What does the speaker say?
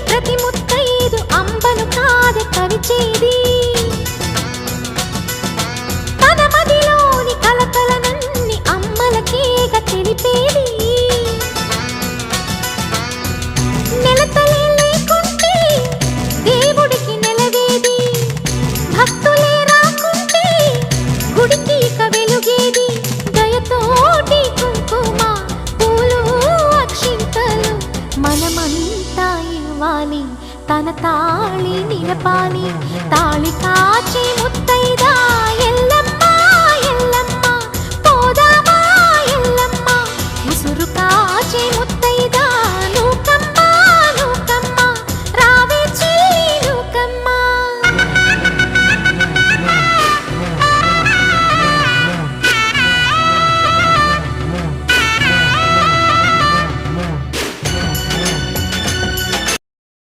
ప్రతి ముత్తైదు అంబను కాదే కవిచేది తన మదిలోని కలకలనన్ని అమ్మలకేగ తెలిపేది నెలతలే లేకుంటే దేవుడికి నెలవేది భక్తులే రాకుంటే గుడికి ఇక వెలుగేది దయతోటి కుంకుమ పూలు అక్షింతలు మనమంతా ఇవ్వాలి తన తాళి నిలపాలి తాళి కాచి ముత్తైదా